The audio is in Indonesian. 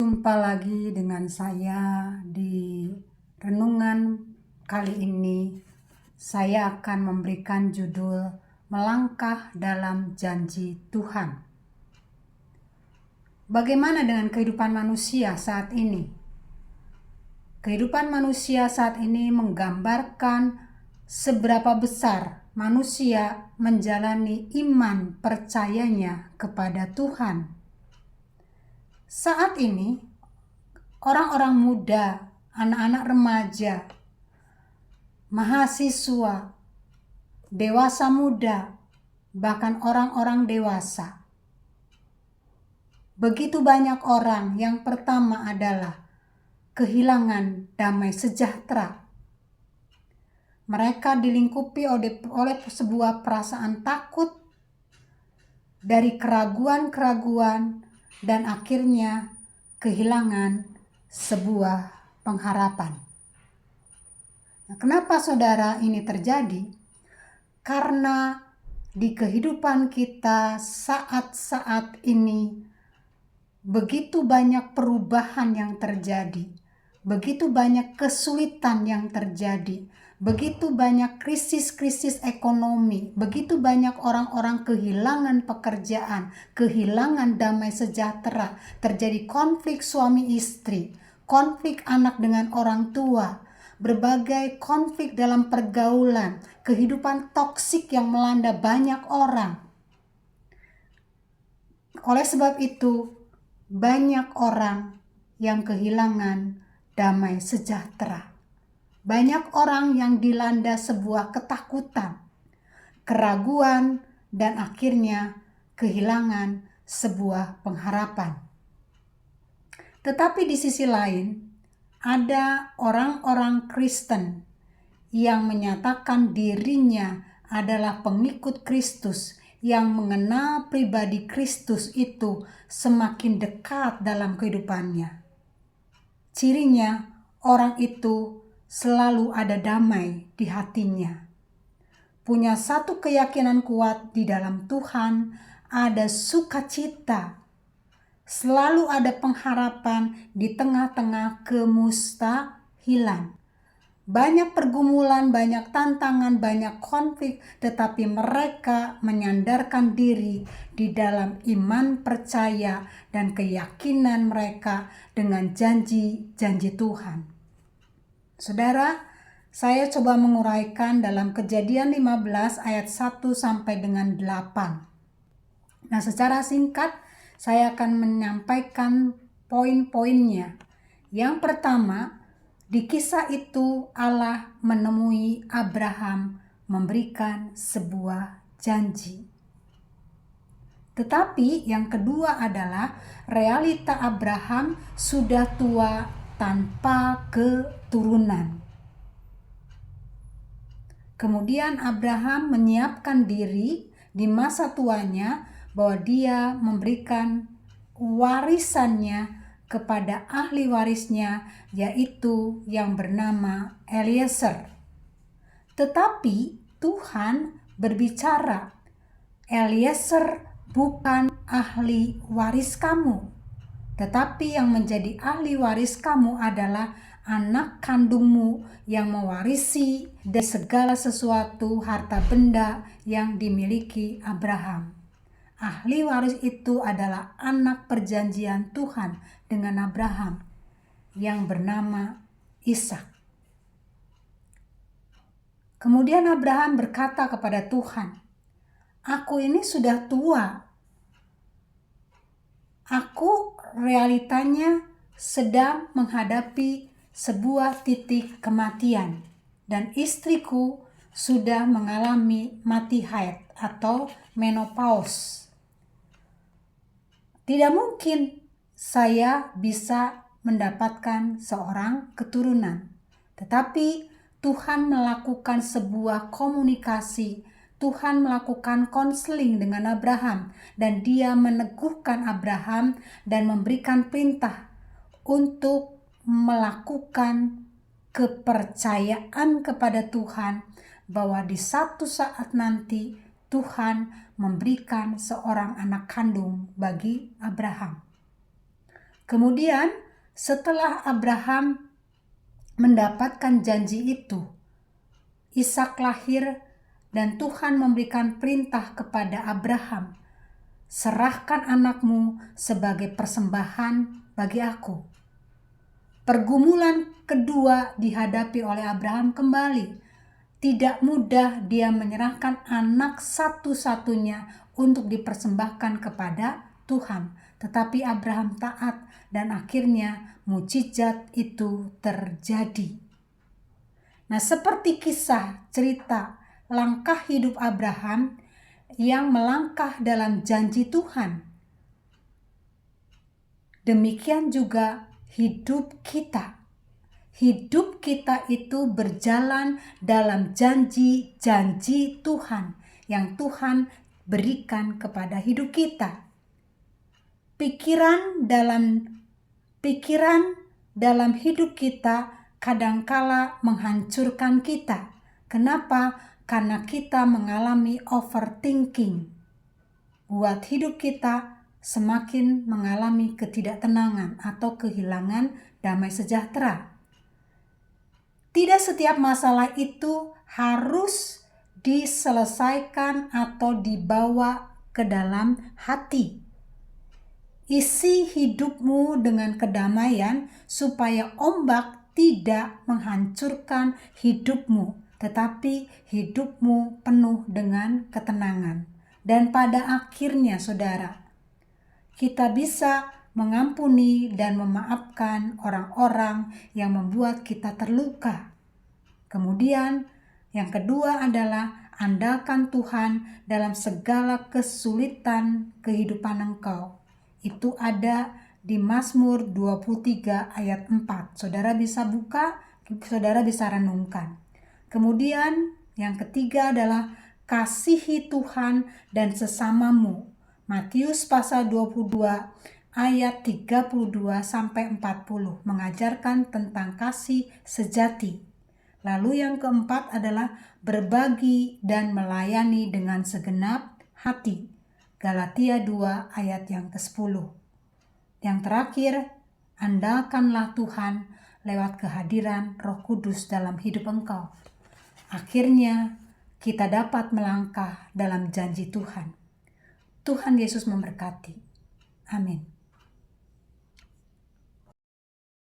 Jumpa lagi dengan saya di renungan kali ini. Saya akan memberikan judul Melangkah dalam Janji Tuhan. Bagaimana dengan kehidupan manusia saat ini? Kehidupan manusia saat ini menggambarkan seberapa besar manusia menjalani iman percayanya kepada Tuhan. Saat ini, orang-orang muda, anak-anak remaja, mahasiswa, dewasa muda, bahkan orang-orang dewasa. Begitu banyak orang yang pertama adalah kehilangan damai sejahtera. Mereka dilingkupi oleh sebuah perasaan takut dari keraguan-keraguan dan akhirnya kehilangan sebuah pengharapan. Nah, kenapa saudara ini terjadi? Karena di kehidupan kita saat-saat ini begitu banyak perubahan yang terjadi, begitu banyak kesulitan yang terjadi, begitu banyak krisis-krisis ekonomi, begitu banyak orang-orang kehilangan pekerjaan, kehilangan damai sejahtera, terjadi konflik suami istri, konflik anak dengan orang tua, berbagai konflik dalam pergaulan, kehidupan toksik yang melanda banyak orang. Oleh sebab itu, banyak orang yang kehilangan damai sejahtera. Banyak orang yang dilanda sebuah ketakutan, keraguan, dan akhirnya kehilangan sebuah pengharapan. Tetapi di sisi lain, ada orang-orang Kristen yang menyatakan dirinya adalah pengikut Kristus, yang mengenal pribadi Kristus itu semakin dekat dalam kehidupannya. Cirinya, orang itu selalu ada damai di hatinya. Punya satu keyakinan kuat di dalam Tuhan, ada sukacita. Selalu ada pengharapan di tengah-tengah kemustahilan. Banyak pergumulan, banyak tantangan, banyak konflik, tetapi mereka menyandarkan diri di dalam iman percaya dan keyakinan mereka dengan janji-janji Tuhan. Saudara, saya coba menguraikan dalam Kejadian 15 ayat 1 sampai dengan 8. Nah, secara singkat saya akan menyampaikan poin-poinnya. Yang pertama, di kisah itu Allah menemui Abraham memberikan sebuah janji. Tetapi yang kedua adalah realita Abraham sudah tua tanpa keturunan. Kemudian Abraham menyiapkan diri di masa tuanya bahwa dia memberikan warisannya kepada ahli warisnya, yaitu yang bernama Eliezer. Tetapi Tuhan berbicara, Eliezer bukan ahli waris kamu, tetapi yang menjadi ahli waris kamu adalah anak kandungmu yang mewarisi dari segala sesuatu harta benda yang dimiliki Abraham. Ahli waris itu adalah anak perjanjian Tuhan dengan Abraham yang bernama Ishak. Kemudian Abraham berkata kepada Tuhan, "Aku ini sudah tua. Aku realitanya sedang menghadapi sebuah titik kematian dan istriku sudah mengalami mati haid atau menopause. Tidak mungkin saya bisa mendapatkan seorang keturunan." Tetapi Tuhan melakukan sebuah komunikasi, Tuhan melakukan konseling dengan Abraham, dan dia meneguhkan Abraham dan memberikan perintah untuk melakukan kepercayaan kepada Tuhan bahwa di satu saat nanti Tuhan memberikan seorang anak kandung bagi Abraham. Kemudian setelah Abraham mendapatkan janji itu, Ishak lahir dan Tuhan memberikan perintah kepada Abraham, serahkan anakmu sebagai persembahan bagi aku. Pergumulan kedua dihadapi oleh Abraham kembali. Tidak mudah dia menyerahkan anak satu-satunya untuk dipersembahkan kepada Tuhan. Tetapi Abraham taat dan akhirnya mukjizat itu terjadi. Nah, seperti kisah cerita langkah hidup Abraham yang melangkah dalam janji Tuhan, demikian juga hidup kita. Hidup kita itu berjalan dalam janji-janji Tuhan yang Tuhan berikan kepada hidup kita. Pikiran dalam hidup kita kadangkala menghancurkan kita. Kenapa? Karena kita mengalami overthinking. Buat hidup kita semakin mengalami ketidaktenangan atau kehilangan damai sejahtera. Tidak setiap masalah itu harus diselesaikan atau dibawa ke dalam hati. Isi hidupmu dengan kedamaian supaya ombak tidak menghancurkan hidupmu, tetapi hidupmu penuh dengan ketenangan. Dan pada akhirnya, saudara, kita bisa mengampuni dan memaafkan orang-orang yang membuat kita terluka. Kemudian yang kedua adalah andalkan Tuhan dalam segala kesulitan kehidupan engkau. Itu ada di Mazmur 23 ayat 4. Saudara bisa buka, saudara bisa renungkan. Kemudian yang ketiga adalah kasihi Tuhan dan sesamamu. Matius pasal 22 ayat 32 sampai 40 mengajarkan tentang kasih sejati. Lalu yang keempat adalah berbagi dan melayani dengan segenap hati. Galatia 2 ayat yang ke-10. Yang terakhir, andalkanlah Tuhan lewat kehadiran Roh Kudus dalam hidup engkau. Akhirnya kita dapat melangkah dalam janji Tuhan. Tuhan Yesus memberkati. Amin.